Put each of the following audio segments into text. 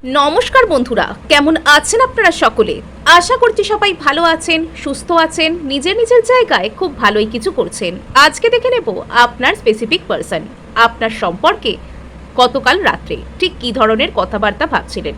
নমস্কার বন্ধুরা, কেমন আছেন আপনারা সকলে? আশা করছি সবাই ভালো আছেন, সুস্থ আছেন, নিজের নিজের জায়গায় খুব ভালোই কিছু করছেন। আজকে দেখে নেব আপনার স্পেসিফিক পার্সন আপনার সম্পর্কে গতকাল রাত্রে ঠিক কী ধরনের কথাবার্তা ভাবছিলেন,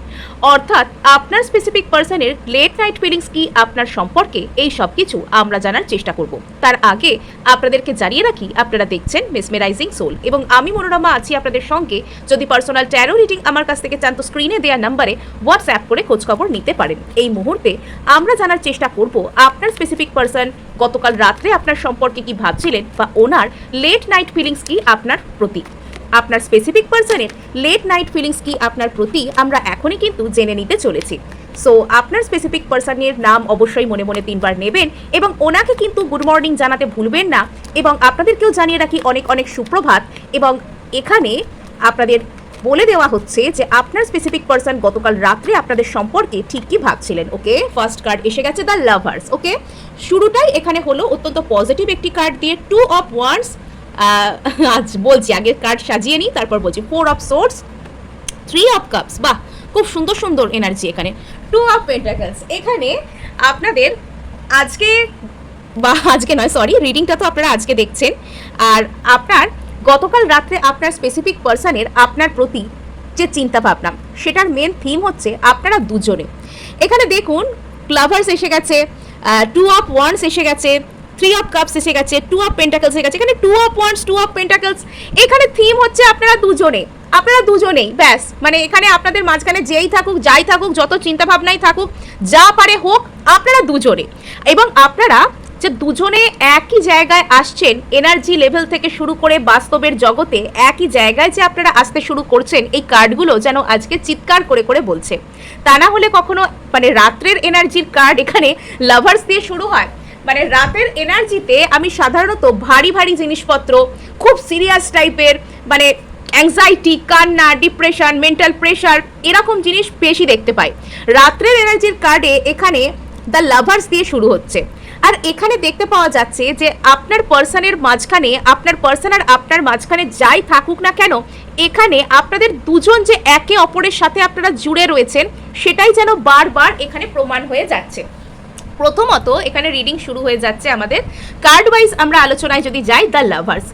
অর্থাৎ আপনার স্পেসিফিক পার্সনের লেট নাইট ফিলিংস কি আপনার সম্পর্কে, এই সব কিছু আমরা জানার চেষ্টা করব। তার আগে আপনাদেরকে জানিয়ে রাখি, আপনারা দেখছেন মেসমেরাইজিং সোল এবং আমি মনোরমা আছি আপনাদের সঙ্গে। যদি পার্সোনাল ট্যারো রিডিং আমার কাছ থেকে চান তো স্ক্রিনে দেওয়া নাম্বারে হোয়াটসঅ্যাপ করে খোঁজখবর নিতে পারেন। এই মুহূর্তে আমরা জানার চেষ্টা করব আপনার স্পেসিফিক পার্সন গতকাল রাত্রে আপনার সম্পর্কে কি ভাবছিলেন বা ওনার লেট নাইট ফিলিংস কি আপনার প্রতি। আপনার স্পেসিফিক পার্সনের লেট নাইট ফিলিংস কি আপনার প্রতি আমরা এখনই কিন্তু জেনে নিতে চলেছি। সো আপনার স্পেসিফিক পার্সনের নাম অবশ্যই মনে মনে 3 বার নেবেন এবং ওনাকে কিন্তু গুড মর্নিং জানাতে ভুলবেন না। এবং আপনাদেরকেও জানিয়ে রাখি অনেক অনেক সুপ্রভাত। এবং এখানে আপনাদের বলে দেওয়া হচ্ছে যে আপনার স্পেসিফিক পার্সন গতকাল রাত্রে আপনাদের সম্পর্কে ঠিক কি ভাবছিলেন। ওকে, ফার্স্ট কার্ড এসে গেছে দ্য লাভার্স। ওকে, শুরুটাই এখানে হলো অত্যন্ত পজিটিভ একটি কার্ড দিয়ে 2 অফ ওয়ান্ডস। আজ বলছি, আগে কার্ড সাজিয়ে নিই তারপর বলছি। 4 অফ সোর্ডস, 3 অফ কাপস। বাহ, খুব সুন্দর সুন্দর এনার্জি এখানে। 2 অফ পেন্টাকলস। এখানে আপনাদের আজকে নয়, সরি, রিডিংটা তো আপনারা আজকে দেখছেন। আর আপনার গতকাল রাত্রে আপনার স্পেসিফিক পার্সনের আপনার প্রতি যে চিন্তা ভাবনা, সেটার মেন থিম হচ্ছে আপনারা দুজনে। এখানে দেখুন লাভার্স এসে গেছে, 2 অফ ওয়ান্ডস এসে গেছে, 3 অফ কাপস এসে গেছে, 2 অফ পেন্টাকলস এসে গেছে। এখানে 2 অফ ওয়ান্ডস, 2 অফ পেন্টাকলস। এখানে থিম হচ্ছে আপনারা দুজনেই ব্যাস। মানে এখানে আপনাদের মাঝখানে যেই থাকুক, যাই থাকুক, যত চিন্তা ভাবনাই থাকুক, যা পারে হোক, আপনারা দুজনে। এবং আপনারা যে দুজনে একই জায়গায় আসছেন, এনার্জি লেভেল থেকে শুরু করে বাস্তবের জগতে একই জায়গায় যে আপনারা আসতে শুরু করছেন, এই কার্ডগুলো যেন আজকে চিৎকার করে করে বলছে। তা না হলে কখনো মানে রাত্রের এনার্জির কার্ড এখানে লাভার্স দিয়ে শুরু হয়। মানে রাতের এনার্জিতে আমি সাধারণত ভারী ভারী জিনিসপত্র, খুব সিরিয়াস টাইপের, মানে অ্যাংজাইটি, কান্না, ডিপ্রেশন, মেন্টাল প্রেশার, এরকম জিনিস বেশি দেখতে পাই। রাত্রের এনার্জির কার্ডে এখানে দ্য লাভার্স দিয়ে শুরু হচ্ছে। আর এখানে দেখতে পাওয়া যাচ্ছে যে আপনার পার্সনের মাঝখানে, আপনার পার্সন আর আপনার মাঝখানে যাই থাকুক না কেন, এখানে আপনাদের দুজন যে একে অপরের সাথে আপনারা জুড়ে রয়েছেন, সেটাই যেন বারবার এখানে প্রমাণ হয়ে যাচ্ছে। প্রথমত এখানে রিডিং শুরু হয়ে যাচ্ছে আমাদের কার্ড ওয়াইজ। আমরা আলোচনায় যদি যাই, দ্য লাভার্স।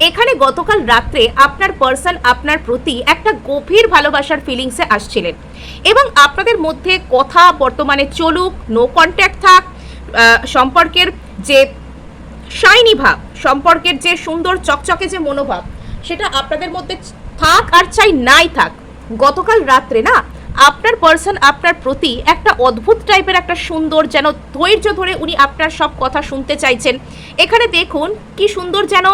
এখানে গতকাল রাত্রে আপনার পার্সন আপনার প্রতি একটা গভীর ভালোবাসার ফিলিংসে আসছিলেন এবং আপনাদের মধ্যে কথা বর্তমানে চলুক, নো কন্ট্যাক্ট থাক, সম্পর্কের যে শাইনি ভাব, সম্পর্কের যে সুন্দর চকচকে যে মনোভাব, সেটা আপনাদের মধ্যে থাক আর চাই নাই থাক, গতকাল রাত্রে না আপনার পার্সন আপনার প্রতি একটা অদ্ভুত টাইপের একটা সুন্দর, যেন ধৈর্য ধরে উনি আপনার সব কথা শুনতে চাইছেন। এখানে দেখুন কি সুন্দর, যেন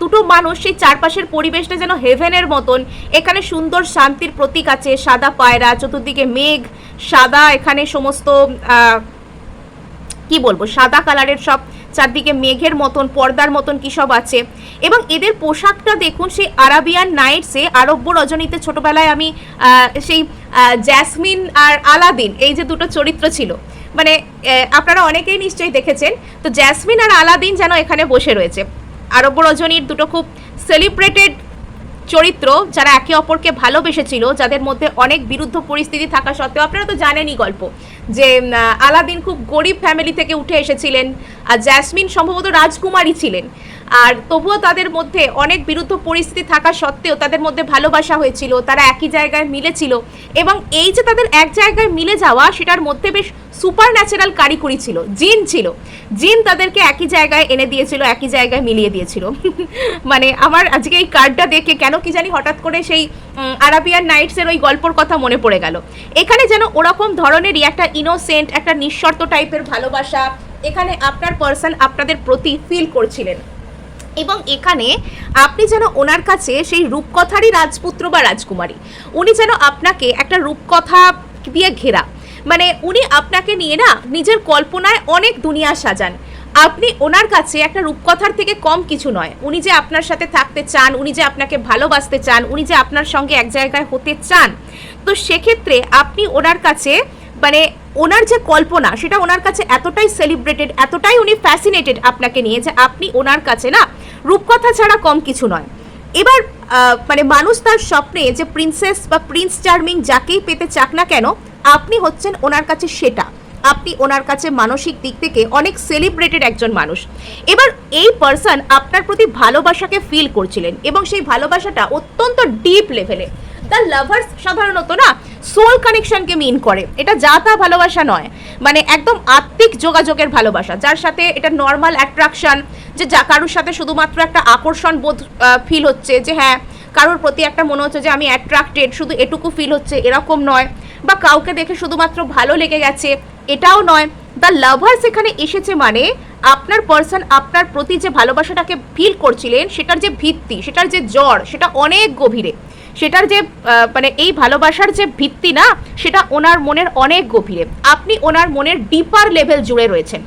দুটো মানুষ, সেই চারপাশের পরিবেশটা যেন হেভেনের মতন। এখানে সুন্দর শান্তির প্রতীক আছে, সাদা পায়রা, চতুর্দিকে মেঘ, সাদা, এখানে সমস্ত কি বলবো, সাদা কালারের সব, চারদিকে মেঘের মতন, পর্দার মতন কি সব আছে। এবং এদের পোশাকটা দেখুন সেই আরাবিয়ান নাইটসে, আরব্য রজনীতে ছোটবেলায় আমি সেই জ্যাসমিন আর আলাদিন, এই যে দুটো চরিত্র ছিল, মানে আপনারা অনেকেই নিশ্চয়ই দেখেছেন। তো জ্যাসমিন আর আলাদিন যেন এখানে বসে রয়েছে। আরব্য রজনীর দুটো খুব সেলিব্রেটেড চরিত্র, যারা একে অপরকে ভালোবেসেছিল, যাদের মধ্যে অনেক বিরুদ্ধ পরিস্থিতি থাকা সত্ত্বেও, আপনারা তো জানেনই গল্প, যে আলাদিন খুব গরিব ফ্যামিলি থেকে উঠে এসেছিলেন আর জ্যাসমিন সম্ভবত রাজকুমারী ছিলেন। আর তবুও তাদের মধ্যে অনেক বিরুদ্ধ পরিস্থিতি থাকা সত্ত্বেও তাদের মধ্যে ভালোবাসা হয়েছিল, তারা একই জায়গায় মিলেছিল। এবং এই যে তাদের এক জায়গায় মিলে যাওয়া, সেটার মধ্যে বেশ সুপার ন্যাচারাল কারিকুরি ছিল, জিন তাদেরকে একই জায়গায় এনে দিয়েছিল, একই জায়গায় মিলিয়ে দিয়েছিল। মানে আমার আজকে এই কার্ডটা দেখে কেন কি জানি হঠাৎ করে সেই আরাবিয়ান নাইটসের ওই গল্পর কথা মনে পড়ে গেল। এখানে যেন ওরকম ধরনেরই একটা ইনোসেন্ট, একটা নিঃশর্ত টাইপের ভালোবাসা এখানে আপনার পার্সন আপনাদের প্রতি ফিল করছিলেন। এবং এখানে আপনি যেন ওনার কাছে সেই রূপকথারই রাজপুত্র বা রাজকুমারী, উনি যেন আপনাকে একটা রূপকথা দিয়ে ঘেরা, মানে উনি আপনাকে নিয়ে না নিজের কল্পনায় অনেক দুনিয়া সাজান। আপনি ওনার কাছে একটা রূপকথার থেকে কম কিছু নয়। উনি যে আপনার সাথে থাকতে চান, উনি যে আপনাকে ভালোবাসতে চান, উনি যে আপনার সঙ্গে এক জায়গায় হতে চান, তো সেক্ষেত্রে আপনি ওনার কাছে, মানে ওনার যে কল্পনা, সেটা ওনার কাছে এতটাই সেলিব্রেটেড, এতটাই উনি ফ্যাসিনেটেড আপনাকে নিয়ে, যে আপনি ওনার কাছে না রূপকথা ছাড়া কম কিছু নয়। এবার মানে মানুষ তার স্বপ্নে যে প্রিন্সেস বা প্রিন্স চার্মিং যাকেই পেতে চাক না কেন, আপনি হচ্ছেন ওনার কাছে সেটা। আপনি ওনার কাছে মানসিক দিক থেকে অনেক সেলিব্রেটেড একজন মানুষ। এবার এই পার্সন আপনার প্রতি ভালোবাসাকে ফিল করছিলেন এবং সেই ভালোবাসাটা অত্যন্ত ডিপ লেভেলে। দ্য লাভার্স সাধারণত না সোল কানেকশনকে মিন করে, এটা যা তা ভালোবাসা নয়, মানে একদম আত্মিক যোগাযোগের ভালোবাসা, যার সাথে এটা নর্মাল অ্যাট্রাকশন, যে যা কারোর সাথে শুধুমাত্র একটা আকর্ষণ বোধ ফিল হচ্ছে, যে হ্যাঁ কারোর প্রতি একটা মনে হচ্ছে যে আমি অ্যাট্রাক্টেড, শুধু এটুকু ফিল হচ্ছে, এরকম নয়। বা কাউকে দেখে শুধুমাত্র ভালো লেগে গেছে, এটাও নয়। দ্য লাভার্স এখানে এসেছে মানে আপনার পার্সন আপনার প্রতি যে ভালোবাসাটাকে ফিল করছিলেন সেটার যে ভিত্তি, সেটার যে জড়, সেটা অনেক গভীরে। সেটার যে মানে এই ভালোবাসার যে ভিত্তি না, সেটা ওনার মনের অনেক গভীরে। আপনি ওনার মনের ডিপার লেভেল জুড়ে রয়েছেন,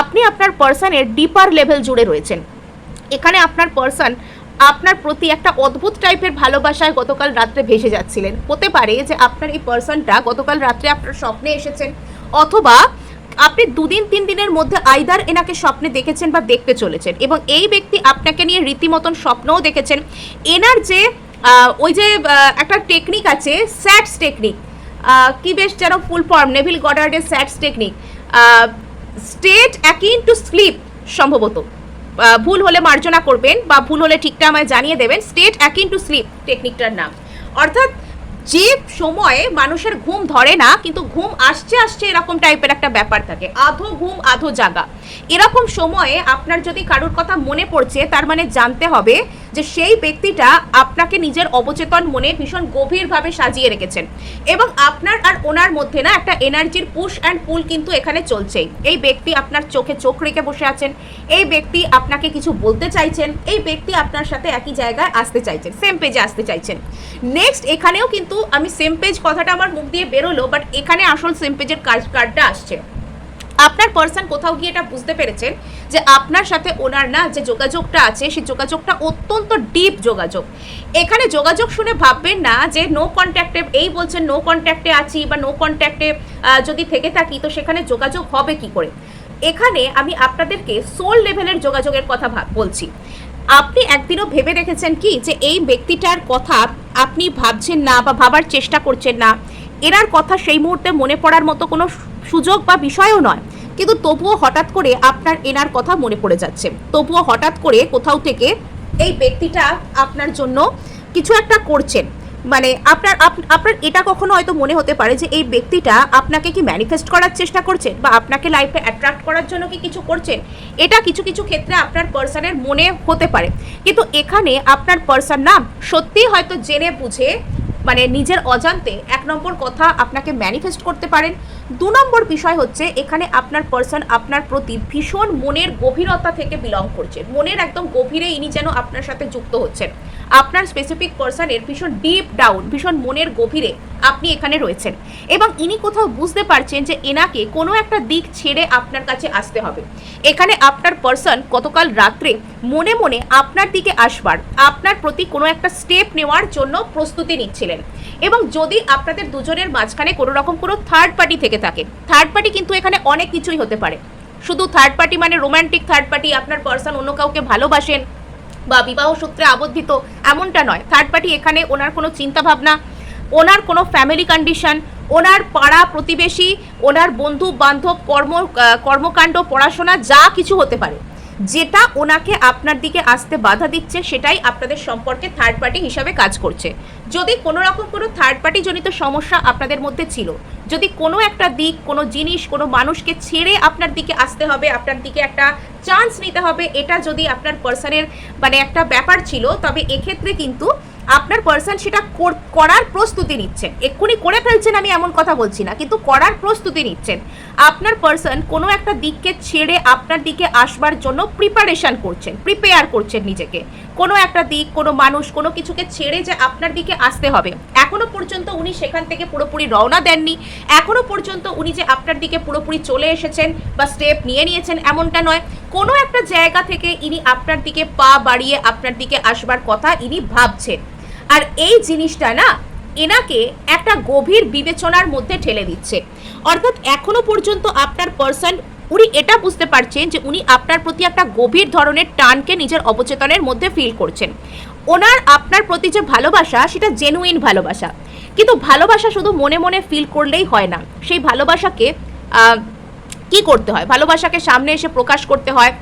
আপনি আপনার পার্সনের ডিপার লেভেল জুড়ে রয়েছেন। এখানে আপনার পার্সন আপনার প্রতি একটা অদ্ভুত টাইপের ভালোবাসায় গতকাল রাত্রে ভেসে যাচ্ছিলেন। হতে পারে যে আপনার এই পার্সনটা গতকাল রাত্রে আপনার স্বপ্নে এসেছেন, অথবা আপনি 2-3 দিনের মধ্যে আইদার এনাকে স্বপ্নে দেখেছেন বা দেখতে চলেছেন, এবং এই ব্যক্তি আপনাকে নিয়ে রীতিমতন স্বপ্নও দেখেছেন। এনার যে ওই যে একটা টেকনিক আছে, স্যাটস টেকনিক, কি বেশ যেন ফুল ফর্ম, নেভিল গডার্ডের SATS technique, state akin to sleep, সম্ভবত ভুল হলে মার্জনা করবেন বা ভুল হলে ঠিকটা আমায় জানিয়ে দেবেন। স্টেট অ্যাকিন টু স্লিপ টেকনিকটার নাম। অর্থাৎ যে সময়ে মানুষের ঘুম ধরে না কিন্তু ঘুম আসছে আসছে এরকম টাইপের একটা ব্যাপার থাকে, আধো ঘুম আধো জাগা, এরকম সময়ে আপনার যদি কারোর কথা মনে পড়ছে, তার মানে জানতে হবে যে সেই ব্যক্তিটা আপনাকে নিজের অবচেতন মনে ভীষণ গভীরভাবে সাজিয়ে রেখেছেন, এবং আপনার আর ওনার মধ্যে না একটা এনার্জির পুশ অ্যান্ড পুল কিন্তু এখানে চলছেই। এই ব্যক্তি আপনার চোখে চোখ রেখে বসে আছেন, এই ব্যক্তি আপনাকে কিছু বলতে চাইছেন, এই ব্যক্তি আপনার সাথে একই জায়গায় আসতে চাইছেন, সেম পেজে আসতে চাইছেন। নেক্সট এখানেও কিন্তু আমি সেম পেজ কথাটা আমার মুখ দিয়ে বেরোলো, বাট এখানে আসল সেম পেজের কার্ডটা আসছে। আপনার পার্সন কোথাও গিয়ে এটা বুঝতে পেরেছেন যে আপনার সাথে ওনার না যে যোগাযোগটা আছে, সেই যোগাযোগটা অত্যন্ত ডিপ যোগাযোগ। এখানে যোগাযোগ শুনে ভাববেন না যে নো কন্ট্যাক্টে, এই বলছেন নো কন্ট্যাক্টে আছি বা নো কন্ট্যাক্টে যদি থেকে থাকি তো সেখানে যোগাযোগ হবে কি করে। এখানে আমি আপনাদেরকে সোল লেভেলের যোগাযোগের কথা বলছি। আপনি একদিনও ভেবে রেখেছেন কি যে এই ব্যক্তিটার কথা আপনি ভাবছেন না বা ভাবার চেষ্টা করছেন না, এনার কথা সেই মুহূর্তে মনে পড়ার মতো কোনো সুযোগ বা বিষয়ও নয়, কিন্তু তবুও হঠাৎ করে আপনার এনার কথা মনে পড়ে যাচ্ছে, তবুও হঠাৎ করে কোথাও থেকে এই ব্যক্তিটা আপনার জন্য কিছু একটা করছেন। মানে আপনার এটা কখনো হয়তো মনে হতে পারে যে এই ব্যক্তিটা আপনাকে কি ম্যানিফেস্ট করার চেষ্টা করছেন বা আপনাকে লাইফে অ্যাট্রাক্ট করার জন্য কি কিছু করছেন, এটা কিছু কিছু ক্ষেত্রে আপনার পার্সনের মনে হতে পারে। কিন্তু এখানে আপনার পার্সন না সত্যিই হয়তো জেনে বুঝে মানে নিজের অজান্তে 1 নম্বর কথা আপনাকে ম্যানিফেস্ট করতে পারেন। 2 নম্বর বিষয় হচ্ছে এখানে আপনার পার্সন আপনার প্রতি ভীষণ মনের গভীরতা থেকে বিলং করছে, মনের একদম গভীরে ইনি যেন আপনার সাথে যুক্ত হচ্ছেন। আপনার স্পেসিফিক পার্সনের ভীষণ ডিপ ডাউন, ভীষণ মনের গভীরে আপনি এখানে রয়েছেন, এবং ইনি কোথাও বুঝতে পারছেন যে এনাকে কোনো একটা দিক ছেড়ে আপনার কাছে আসতে হবে। এখানে আপনার পার্সন গতকাল রাত্রে মনে মনে আপনার দিকে আসবার, আপনার প্রতি কোনো একটা স্টেপ নেওয়ার জন্য প্রস্তুতি নিচ্ছিলেন। এবং যদি আপনাদের দুজনের মাঝখানে কোনো রকম কোনো থার্ড পার্টি থেকে থাকে, থার্ড পার্টি কিন্তু এখানে অনেক কিছুই হতে পারে। শুধু থার্ড পার্টি মানে রোম্যান্টিক থার্ড পার্টি, আপনার পার্সন অন্য কাউকে ভালোবাসেন বা বিবাহ সূত্রে আবদ্ধিত, এমনটা নয়। থার্ড পার্টি এখানে ওনার কোনো চিন্তাভাবনা, ওনার কোনো ফ্যামিলি কন্ডিশন, ওনার পাড়া প্রতিবেশী, ওনার বন্ধু বান্ধব, কর্মকাণ্ড, পড়াশোনা, যা কিছু হতে পারে, যেটা ওনাকে আপনার দিকে আসতে বাধা দিচ্ছে সেটাই আপনাদের সম্পর্কে থার্ড পার্টি হিসাবে কাজ করছে। যদি কোনো রকম কোনো থার্ড পার্টি জনিত সমস্যা আপনাদের মধ্যে ছিল, যদি কোনো একটা দিক, কোনো জিনিস, কোনো মানুষকে ছেড়ে আপনার দিকে আসতে হবে, আপনার দিকে একটা চান্স নিতে হবে, এটা যদি আপনার পার্সনের মানে একটা ব্যাপার ছিল, তবে এক্ষেত্রে কিন্তু আপনার পার্সন সেটা করার প্রস্তুতি নিচ্ছেন। এক্ষুনি করে ফেলছেন আমি এমন কথা বলছি না, কিন্তু করার প্রস্তুতি নিচ্ছেন। আপনার পার্সন কোনো একটা দিককে ছেড়ে আপনার দিকে আসবার জন্য প্রিপারেশন করছেন, প্রিপেয়ার করছেন নিজেকে। কোনো একটা দিক, কোনো মানুষ, কোনো কিছুকে ছেড়ে যে আপনার দিকে আসতে হবে, এখনো পর্যন্ত উনি সেখান থেকে পুরোপুরি রওনা দেননি। এখনো পর্যন্ত উনি যে আপনার দিকে পুরোপুরি চলে এসেছেন বা স্টেপ নিয়ে নিয়েছেন এমনটা নয়। কোনো একটা জায়গা থেকে ইনি আপনার দিকে পা বাড়িয়ে আপনার দিকে আসবার কথা ইনি ভাবছেন। আর এই জিনিসটা না এনাকে একটা গভীর বিবেচনার মধ্যে ঠেলে দিচ্ছে। অর্থাৎ এখনো পর্যন্ত আপনার পার্সন উনি এটা বুঝতে পারছেন যে উনি আপনার প্রতি একটা গভীর ধরনের টানকে নিজের অবচেতনের মধ্যে ফিল করছেন। ওনার আপনার প্রতি যে ভালোবাসা সেটা জেনুইন ভালোবাসা, কিন্তু ভালোবাসা শুধু মনে মনে ফিল করলেই হয় না, সেই ভালোবাসাকে কি করতে হয়, ভালোবাসাকে সামনে এসে প্রকাশ করতে হয়,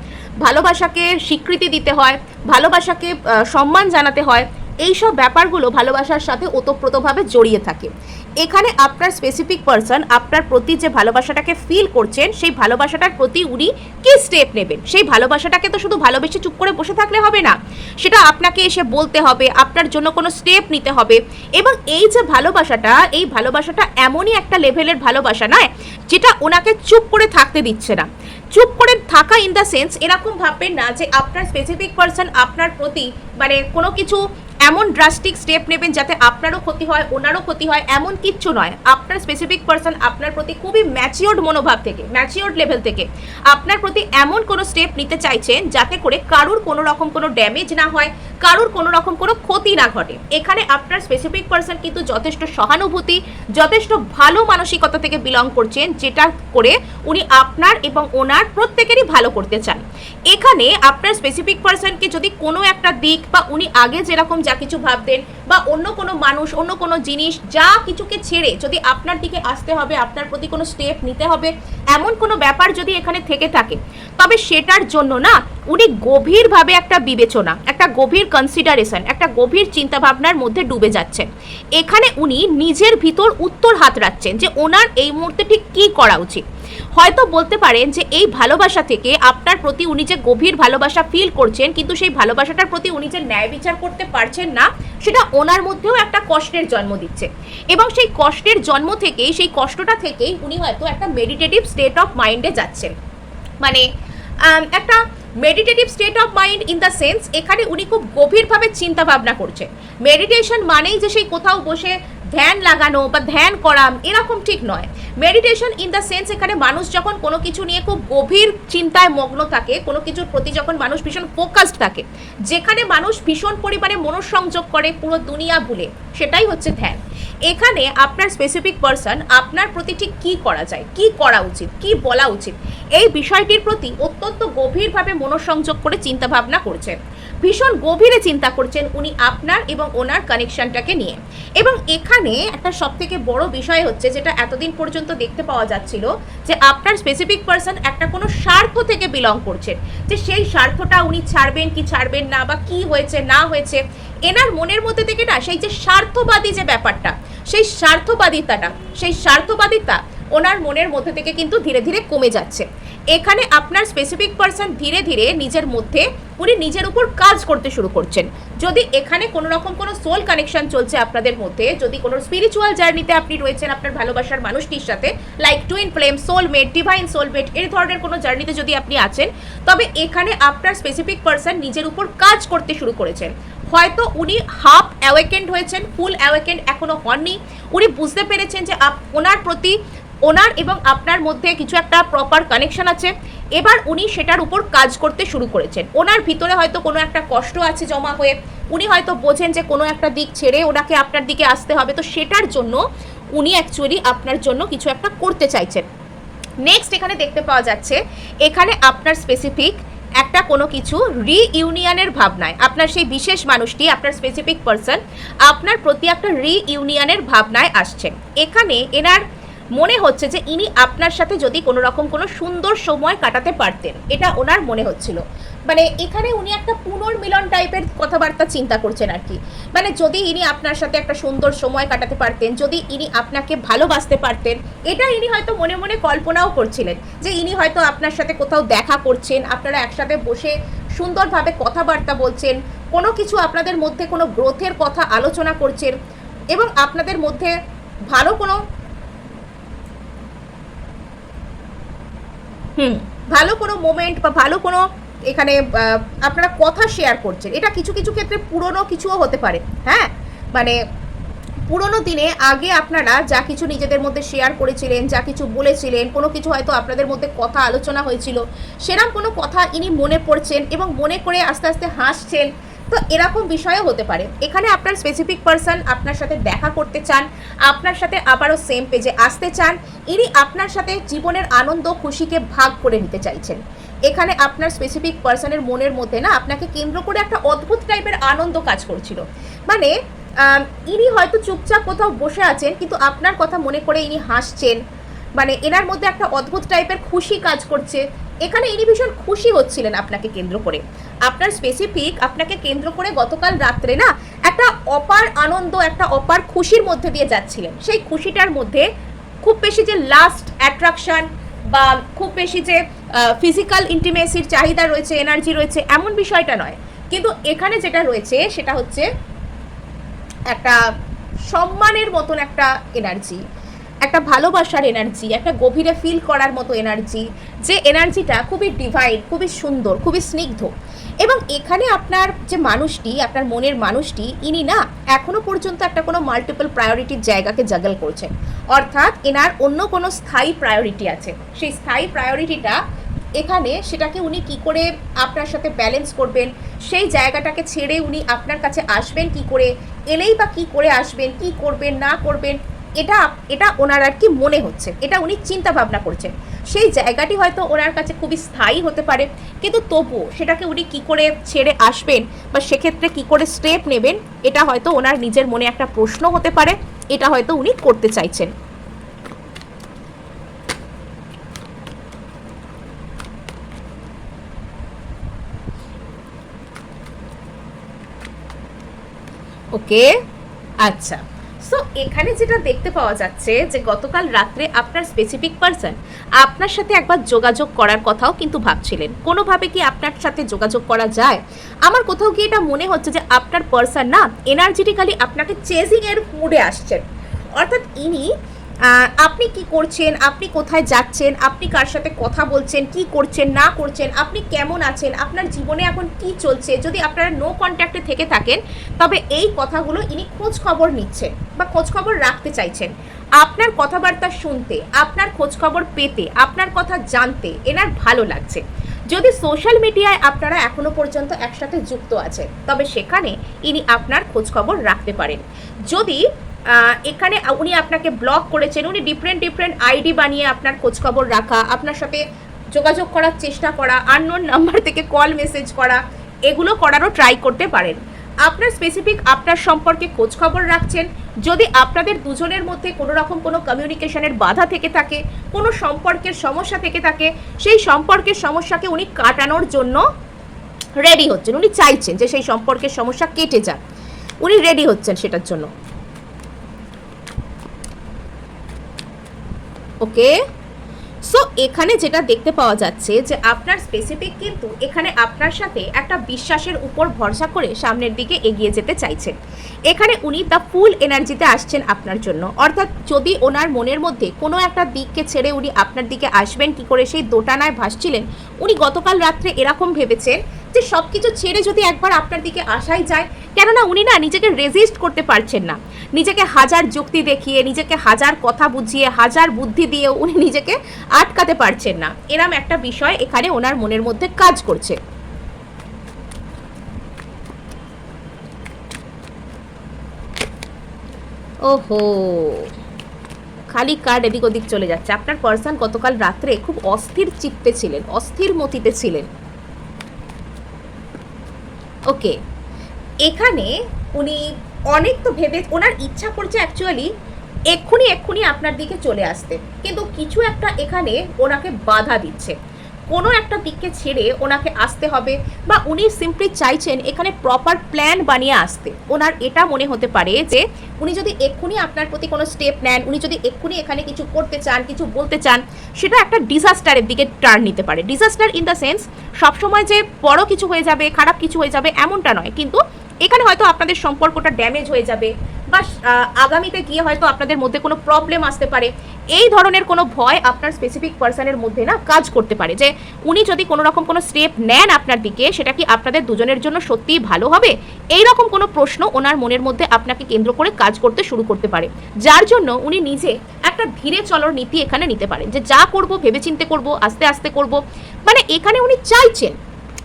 ভালোবাসাকে স্বীকৃতি দিতে হয়, ভালোবাসাকে সম্মান জানাতে হয়। এই সব ব্যাপারগুলো ভালোবাসার সাথে ওতপ্রোতভাবে জড়িয়ে থাকে। এখানে আপনার স্পেসিফিক পারসন আপনার প্রতি যে ভালোবাসাটাকে ফিল করছেন, সেই ভালোবাসাটার প্রতি উনি কি স্টেপ নেবেন, সেই ভালোবাসাটাকে তো শুধু ভালোবেসে চুপ করে বসে থাকলে হবে না, সেটা আপনাকে এসে বলতে হবে, আপনার জন্য কোনো স্টেপ নিতে হবে। এবং এই যে ভালোবাসাটা, এই ভালোবাসাটা এমনই একটা লেভেলের ভালোবাসা নয় যেটা ওনাকে চুপ করে থাকতে দিচ্ছে না। চুপ করে থাকা ইন দ্য সেন্স এরকম ভাববেন না যে আপনার স্পেসিফিক পারসন আপনার প্রতি মানে কোনো কিছু এমন ড্রাস্টিক স্টেপ নেবেন যাতে আপনারও ক্ষতি হয়, ওনারও ক্ষতি হয়, এমন কিচ্ছু নয়। আপনার স্পেসিফিক পারসন আপনার প্রতি খুবই ম্যাচিওর্ড মনোভাব থেকে, ম্যাচিওর্ড লেভেল থেকে আপনার প্রতি এমন কোনো স্টেপ নিতে চাইছেন যাতে করে কারুর কোনো রকম কোনো ড্যামেজ না হয়, কারুর কোনো রকম কোনো ক্ষতি না ঘটে। এখানে আপনার স্পেসিফিক পারসন কিন্তু যথেষ্ট সহানুভূতি, যথেষ্ট ভালো মানসিকতা থেকে বিলং করছেন, যেটা করে উনি আপনার এবং ওনার প্রত্যেকেরই ভালো করতে চান। এখানে আপনার স্পেসিফিক পারসনকে যদি কোনো একটা দিক বা উনি আগে যেরকম যা কিছু ভাবতেন বা অন্য কোনো মানুষ, অন্য কোনো জিনিস, যা কিছুকে ছেড়ে যদি আপনার দিকে আসতে হবে, আপনার প্রতি কোনো স্টেপ নিতে হবে, এমন কোনো ব্যাপার যদি এখানে থেকে থাকে, তবে সেটার জন্য না উনি গভীরভাবে একটা বিবেচনা, একটা গভীর কনসিডারেশন, একটা গভীর চিন্তাভাবনার মধ্যে ডুবে যাচ্ছেন। এখানে উনি নিজের ভিতর উত্তর হাত রাখছেন যে ওনার এই মুহূর্তে ঠিক কী করা উচিত। হয়তো বলতে পারেন যে এই ভালোবাসা থেকে আপনার প্রতি উনি যে গভীর ভালোবাসা ফিল করছেন, কিন্তু সেই ভালোবাসাটার প্রতি উনি যে ন্যায় বিচার করতে পারছেন না, সেটা ওনার মধ্যেও একটা কষ্টের জন্ম দিচ্ছে। এবং সেই কষ্টের জন্ম থেকেই, সেই কষ্টটা থেকেই উনি হয়তো একটা মেডিটেটিভ স্টেট অফ মাইন্ডে যাচ্ছেন। মানে একটা meditative state of mind in the sense এখানে উনি খুব গভীরভাবে চিন্তা ভাবনা করছেন। মেডিটেশন মানেই যে সেই কোথাও বসে ধ্যান লাগানো বা ধ্যান করা, এরকম ঠিক নয়। মেডিটেশন ইন দ্য সেন্স এখানে মানুষ যখন কোনো কিছু নিয়ে খুব গভীর চিন্তায় মগ্ন থাকে, কোনো কিছুর প্রতি যখন মানুষ ভীষণ ফোকাসড থাকে, যেখানে মানুষ ভীষণ পরিমাণে মনোসংযোগ করে পুরো দুনিয়া ভুলে, সেটাই হচ্ছে ধ্যান। এখানে আপনার স্পেসিফিক পারসন আপনার প্রতি ঠিক কী করা যায়, কী করা উচিত, কী বলা উচিত, এই বিষয়টির প্রতি অত্যন্ত গভীরভাবে মনোসংযোগ করে চিন্তাভাবনা করছেন। ভীষণ গভীরে চিন্তা করছেন উনি আপনার এবং ওনার কানেকশনটাকে নিয়ে। এবং এখানে একটা সবথেকে বড় বিষয় হচ্ছে, যেটা এতদিন পর্যন্ত দেখতে পাওয়া যাচ্ছিল, যে আপনার স্পেসিফিক পারসন একটা কোনো স্বার্থ থেকে বিলং করছেন, যে সেই স্বার্থটা উনি ছাড়বেন কি ছাড়বেন না, বা কি হয়েছে না হয়েছে, এনার মনের মধ্যে থেকে না সেই যে স্বার্থবাদী যে ব্যাপারটা, সেই স্বার্থবাদিতা ওনার মনের মধ্যে থেকে কিন্তু ধীরে ধীরে কমে যাচ্ছে। এখানে আপনার স্পেসিফিক পারসন ধীরে ধীরে নিজের মধ্যে উনি নিজের উপর কাজ করতে শুরু করছেন। যদি এখানে কোনো রকম কোনো সোল কানেকশন চলছে আপনাদের মধ্যে, যদি কোনো স্পিরিচুয়াল জার্নিতে আপনি রয়েছেন আপনার ভালোবাসার মানুষটির সাথে, like twin flame, soulmate, divine soulmate, এই ধরনের কোনো জার্নিতে যদি আপনি আছেন, তবে এখানে আপনার স্পেসিফিক পারসন নিজের উপর কাজ করতে শুরু করেছেন। হয়তো উনি হাফ অ্যাওয়েকেন্ড হয়েছেন, ফুল অ্যাওয়েকেন্ড এখনো হননি। উনি বুঝতে পেরেছেন যে ওনার প্রতি, ওনার এবং আপনার মধ্যে কিছু একটা প্রপার কানেকশন আছে। এবার উনি সেটার উপর কাজ করতে শুরু করেছেন। ওনার ভিতরে হয়তো কোনো একটা কষ্ট আছে জমা হয়ে, উনি হয়তো বোঝেন যে কোনো একটা দিক ছেড়ে ওনাকে আপনার দিকে আসতে হবে, তো সেটার জন্য উনি অ্যাকচুয়ালি আপনার জন্য কিছু একটা করতে চাইছেন। নেক্সট এখানে দেখতে পাওয়া যাচ্ছে, এখানে আপনার স্পেসিফিক একটা কোনো কিছু রিইউনিয়নের ভাবনায়, আপনার সেই বিশেষ মানুষটি, আপনার স্পেসিফিক পারসন আপনার প্রতি একটা রিইউনিয়নের ভাবনায় আসছেন। এখানে এনার মনে হচ্ছে যে ইনি আপনার সাথে যদি কোনো রকম কোনো সুন্দর সময় কাটাতে পারতেন, এটা ওনার মনে হচ্ছিল। মানে এখানে উনি একটা পুনর্মিলন টাইপের কথাবার্তা চিন্তা করছেন আর কি। মানে যদি ইনি আপনার সাথে একটা সুন্দর সময় কাটাতে পারতেন, যদি ইনি আপনাকে ভালোবাসতে পারতেন, এটা ইনি হয়তো মনে মনে কল্পনাও করছিলেন যে ইনি হয়তো আপনার সাথে কোথাও দেখা করছেন, আপনারা একসাথে বসে সুন্দরভাবে কথাবার্তা বলছেন, কোনো কিছু আপনাদের মধ্যে কোনো গ্রোথের কথা আলোচনা করছেন, এবং আপনাদের মধ্যে ভালো কোনো ভালো কোনো মোমেন্ট বা ভালো কোনো এখানে আপনারা কথা শেয়ার করছেন। এটা কিছু কিছু ক্ষেত্রে পুরনো কিছুও হতে পারে। হ্যাঁ, মানে পুরনো দিনে আগে আপনারা যা কিছু নিজেদের মধ্যে শেয়ার করেছিলেন, যা কিছু বলেছিলেন, কোনো কিছু হয়তো আপনাদের মধ্যে কথা আলোচনা হয়েছিল, সেরকম কোনো কথা ইনি মনে পড়ছেন এবং মনে করে আস্তে আস্তে হাসছেন, তো এরকম বিষয়ও হতে পারে। এখানে আপনার স্পেসিফিক পার্সন আপনার সাথে দেখা করতে চান, আপনার সাথে আবারও সেম পেজে আসতে চান, ইনি আপনার সাথে জীবনের আনন্দ খুশিকে ভাগ করে নিতে চাইছেন। এখানে আপনার স্পেসিফিক পার্সনের মনের মধ্যে না আপনাকে কেন্দ্র করে একটা অদ্ভুত টাইপের আনন্দ কাজ করছিল। মানে ইনি হয়তো চুপচাপ কোথাও বসে আছেন, কিন্তু আপনার কথা মনে করে ইনি হাসছেন, মানে এনার মধ্যে একটা অদ্ভুত টাইপের খুশি কাজ করছে। এখানে ইনি ভীষণ খুশি হচ্ছিলেন আপনাকে কেন্দ্র করে। আপনার স্পেসিফিক আপনাকে কেন্দ্র করে গতকাল রাত্রে না একটা অপার আনন্দ, একটা অপার খুশির মধ্যে দিয়ে যাচ্ছিলেন। সেই খুশিটার মধ্যে খুব বেশি যে লাস্ট অ্যাট্রাকশন বা খুব বেশি যে ফিজিক্যাল ইন্টিমেসির চাহিদা রয়েছে, এনার্জি রয়েছে, এমন বিষয়টা নয়। কিন্তু এখানে যেটা রয়েছে সেটা হচ্ছে একটা সম্মানের মতন একটা এনার্জি, একটা ভালোবাসার এনার্জি, একটা গভীরে ফিল করার মতো এনার্জি, যে এনার্জিটা খুবই ডিভাইন, খুবই সুন্দর, খুবই স্নিগ্ধ। এবং এখানে আপনার যে মানুষটি, আপনার মনের মানুষটি, ইনি না এখনো পর্যন্ত একটা কোনো মাল্টিপল প্রায়োরিটির জায়গাকে জাগল করছেন। অর্থাৎ এনার অন্য কোনো স্থায়ী প্রায়োরিটি আছে। সেই স্থায়ী প্রায়োরিটিটা এখানে, সেটাকে উনি কি করে আপনার সাথে ব্যালেন্স করবেন, সেই জায়গাটাকে ছেড়ে উনি আপনার কাছে আসবেন কি করে, এলেই বা কি করে আসবেন, কি করবেন না করবেন, এটা ওনার আর কি মনে হচ্ছে, এটা উনি চিন্তা ভাবনা করছেন। সেই জায়গাটি হয়তো ওনার কাছে খুবই স্থায়ী হতে পারে, কিন্তু তবুও সেটাকে উনি কি করে ছেড়ে আসবেন বা সেক্ষেত্রে কি করে স্টেপ নেবেন, এটা হয়তো ওনার নিজের মনে একটা প্রশ্ন হতে পারে। এটা হয়তো উনি করতে চাইছেন। ওকে, আচ্ছা। সো এখানে যেটা দেখতে পাওয়া যাচ্ছে যে গতকাল রাত্রে আপনার স্পেসিফিক পার্সন আপনার সাথে একবার যোগাযোগ করার কথাও কিন্তু ভাবছিলেন। কোনোভাবে কি আপনার সাথে যোগাযোগ করা যায়? আমার কোথাও কি এটা মনে হচ্ছে যে আপনার পার্সন না এনার্জেটিক্যালি আপনাকে চেজিংয়ের মুডে আসছেন। অর্থাৎ ইনি আপনি কি করছেন, আপনি কোথায় যাচ্ছেন, আপনি কার সাথে কথা বলছেন, কি করছেন না করছেন, আপনি কেমন আছেন, আপনার জীবনে এখন কি চলছে, যদি আপনারা নো কন্ট্যাক্টে থেকে থাকেন তবে এই কথাগুলো ইনি খোঁজ খবর নিচ্ছেন বা খোঁজ খবর রাখতে চাইছেন। আপনার কথাবার্তা শুনতে, আপনার খোঁজ খবর পেতে, আপনার কথা জানতে এনার ভালো লাগছে। যদি সোশ্যাল মিডিয়ায় আপনারা এখনো পর্যন্ত একসাথে যুক্ত আছেন তবে সেখানে ইনি আপনার খোঁজ খবর রাখতে পারেন। যদি এখানে উনি আপনাকে ব্লক করেছেন, উনি ডিফারেন্ট আইডি বানিয়ে আপনার খোঁজখবর রাখা, আপনার সাথে যোগাযোগ করার চেষ্টা করা, আননোন নাম্বার থেকে কল মেসেজ করা, এগুলো করারও ট্রাই করতে পারেন। আপনার স্পেসিফিক আপনার সম্পর্কে খোঁজখবর রাখছেন। যদি আপনাদের দুজনের মধ্যে কোনো রকম কোনো কমিউনিকেশনের বাধা থেকে থাকে, কোনো সম্পর্কের সমস্যা থেকে থাকে, সেই সম্পর্কের সমস্যাকে উনি কাটানোর জন্য রেডি হচ্ছেন। উনি চাইছেন যে সেই সম্পর্কের সমস্যা কেটে যাক, উনি রেডি হচ্ছেন সেটার জন্য। ওকে, সো এখানে যেটা দেখতে পাওয়া যাচ্ছে যে আপনার স্পেসিফিক কিন্তু এখানে আপনার সাথে একটা বিশ্বাসের উপর ভরসা করে সামনের দিকে এগিয়ে যেতে চাইছেন। এখানে উনি দ্য ফুল এনার্জিতে আসছেন আপনার জন্য। অর্থাৎ যদি ওনার মনের মধ্যে কোনো একটা দিককে ছেড়ে উনি আপনার দিকে আসবেন কি করে সেই দোটানায় ভাসছিলেন, উনি গতকাল রাত্রে এরকম ভেবেছেন যে সব কিছু ছেড়ে যদি একবার আপনার দিকে আসাই যায়। কেননা উনি না নিজেকে রেজিস্ট করতে পারছেন না, নিজেকে হাজার যুক্তি দেখিয়ে, নিজেকে হাজার কথা বুঝিয়ে, হাজার বুদ্ধি দিয়েও উনি নিজেকে আটকাতে পারছেন না। এরম একটা বিষয় এখানে ওনার মনের মধ্যে কাজ করছে। ওহো, খালি কার্ড এদিক ওদিক চলে যাচ্ছে। আপনার পার্সন গতকাল রাত্রে খুব অস্থির চিত্তে ছিলেন, অস্থির মতিতে ছিলেন। ওকে, এখানে উনি অনেক তো ভেবে, ওনার ইচ্ছা করছে অ্যাকচুয়ালি এক্ষুনি আপনার দিকে চলে আসতে, কিন্তু কিছু একটা এখানে ওনাকে বাধা দিচ্ছে। কোনো একটা দিককে ছেড়ে ওনাকে আসতে হবে, বা উনি সিম্পলি চাইছেন এখানে প্রপার প্ল্যান বানিয়ে আসতে। ওনার এটা মনে হতে পারে যে উনি যদি এক্ষুনি আপনার প্রতি কোনো স্টেপ নেন, উনি যদি এক্ষুনি এখানে কিছু করতে চান, কিছু বলতে চান, সেটা একটা ডিজাস্টারের দিকে টার্ন নিতে পারে। ডিজাস্টার ইন দ্য সেন্স সবসময় যে বড় কিছু হয়ে যাবে, খারাপ কিছু হয়ে যাবে এমনটা নয়, কিন্তু এখানে হয়তো আপনাদের সম্পর্কটা ড্যামেজ হয়ে যাবে, বা আগামীতে গিয়ে হয়তো আপনাদের মধ্যে কোনো প্রবলেম আসতে পারে। এই ধরনের কোনো ভয় আপনার স্পেসিফিক পার্সনের মধ্যে না কাজ করতে পারে যে উনি যদি কোনো রকম কোনো স্টেপ নেন আপনার দিকে, সেটা কি আপনাদের দুজনের জন্য সত্যিই ভালো হবে, এই রকম কোনো প্রশ্ন ওনার মনের মধ্যে আপনাকে কেন্দ্র করে কাজ করতে শুরু করতে পারে। যার জন্য উনি নিজে একটা ধীরে চলার নীতি এখানে নিতে পারেন, যে যা করব ভেবেচিন্তে করব, আস্তে আস্তে করব। মানে এখানে উনি চাইছেন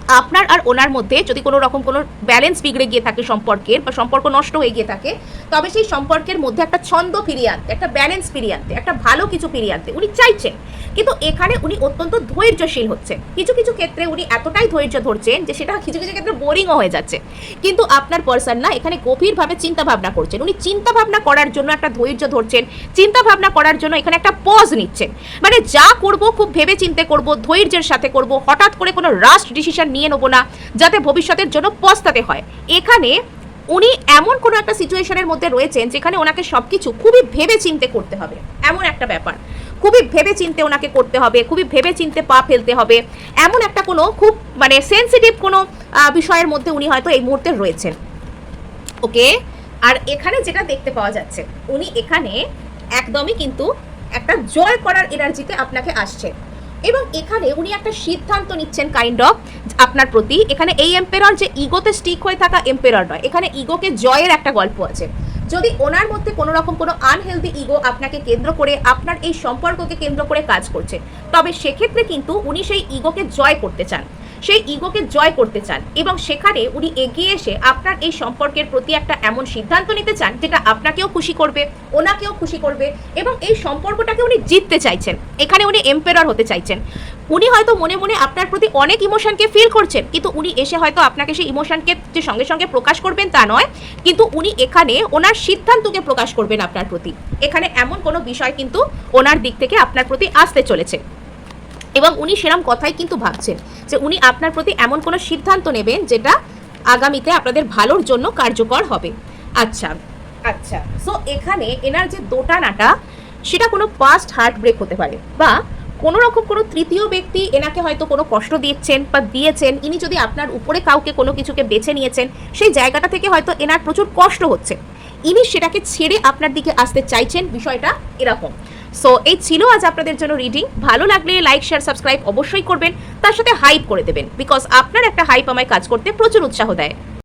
আপনার আর ওনার মধ্যে যদি কোনো রকম কোনো ব্যালেন্স বিগড়ে গিয়ে থাকে সম্পর্কের, বা সম্পর্ক নষ্ট হয়ে গিয়ে থাকে, তবে সেই সম্পর্কের মধ্যে একটা ছন্দ ফিরিয়ে আনতে, একটা ব্যালেন্স ফিরিয়ে আনতে, একটা ভালো কিছু ফিরিয়ে আনতে উনি চাইছেন। কিন্তু এখানে উনি অত্যন্ত ধৈর্যশীল হচ্ছে। কিছু কিছু ক্ষেত্রে উনি এতটাই ধৈর্য ধরছেন যে সেটা কিছু কিছু ক্ষেত্রে বোরিংও হয়ে যাচ্ছে। কিন্তু আপনার পার্সন না এখানে গভীরভাবে চিন্তা ভাবনা করছেন। উনি চিন্তা ভাবনা করার জন্য একটা ধৈর্য ধরছেন, চিন্তা ভাবনা করার জন্য এখানে একটা পজ নিচ্ছেন। মানে যা করব খুব ভেবে চিন্তে করব, ধৈর্যের সাথে করব, হঠাৎ করে কোনো রাশ ডিসিশন নিয়ে নেবো না যাতে ভবিষ্যতের জন্য পস্তাতে হয়। এখানে উনি এমন কোনো একটা সিচুয়েশনের মধ্যে রয়েছেন যেখানে ওনাকে সব কিছু খুবই ভেবে চিন্তে করতে হবে, এমন একটা ব্যাপার। খুবই ভেবে চিন্তে ওনাকে করতে হবে, খুবই ভেবে চিন্তে পা ফেলতে হবে, এমন একটা কোনো খুব মানে সেন্সিটিভ কোনো বিষয়ের মধ্যে উনি হয়তো এই মুহূর্তে রয়েছেন। ওকে, আর এখানে যেটা দেখতে পাওয়া যাচ্ছে, উনি এখানে একদমই কিন্তু একটা জয় করার এনার্জিতে আপনাকে আসছে, এবং এখানে উনি একটা সিদ্ধান্ত নিচ্ছেন কাইন্ড অফ আপনার প্রতি। এখানে এই এম্পেরর যে ইগোতে স্টিক হয়ে থাকা এম্পেরর নয়, এখানে ইগোকে জয়ের একটা গল্প আছে। যদি ওনার মধ্যে কোনো রকম কোনো আনহেলদি ইগো আপনাকে কেন্দ্র করে, আপনার এই সম্পর্ককে কেন্দ্র করে কাজ করছে, তবে সেক্ষেত্রে কিন্তু উনি সেই ইগোকে জয় করতে চান, সেই ইগোকে জয় করতে চান, এবং সেখানে উনি এগিয়ে এসে আপনার এই সম্পর্কের প্রতি একটা এমন সিদ্ধান্ত নিতে চান যেটা আপনাকেও খুশি করবে, ওনাকেও খুশি করবে, এবং এই সম্পর্কটাকে উনি জিততে চাইছেন। এখানে উনি এম্পেরর হতে চাইছেন। উনি হয়তো মনে মনে আপনার প্রতি অনেক ইমোশনকে ফিল করছেন, কিন্তু উনি এসে হয়তো আপনাকে সেই ইমোশনকে যে সঙ্গে সঙ্গে প্রকাশ করবেন তা নয়, কিন্তু উনি এখানে ওনার সিদ্ধান্তকে প্রকাশ করবেন আপনার প্রতি। এখানে এমন কোনো বিষয় কিন্তু ওনার দিক থেকে আপনার প্রতি আসতে চলেছে, এবং উনি সেরকম কথাই কিন্তু ভাবছেন যে উনি আপনার প্রতি এমন কোনো সিদ্ধান্ত নেবেন যেটা আগামীতে আপনাদের ভালোর জন্য কার্যকর হবে। আচ্ছা আচ্ছা, সো এখানে এনার যে দোটানাটা, সেটা কোনো পাস্ট হার্ট ব্রেক হতে পারে, বা কোনো রকম কোনো তৃতীয় ব্যক্তি এনাকে হয়তো কোনো কষ্ট দিচ্ছেন বা দিয়েছেন। ইনি যদি আপনার উপরে কাউকে কোনো কিছুকে বেছে নিয়েছেন, সেই জায়গাটা থেকে হয়তো এনার প্রচুর কষ্ট হচ্ছে, ইনি সেটাকে ছেড়ে আপনার দিকে আসতে চাইছেন, বিষয়টা এরকম। সো এই ছিল আজ আপনাদের জন্য রিডিং। ভালো লাগলে লাইক, শেয়ার, সাবস্ক্রাইব অবশ্যই করবেন, তার সাথে হাইপ করে দেবেন, বিকজ আপনার একটা হাইপ আমায় কাজ করতে প্রচুর উৎসাহ দেয়।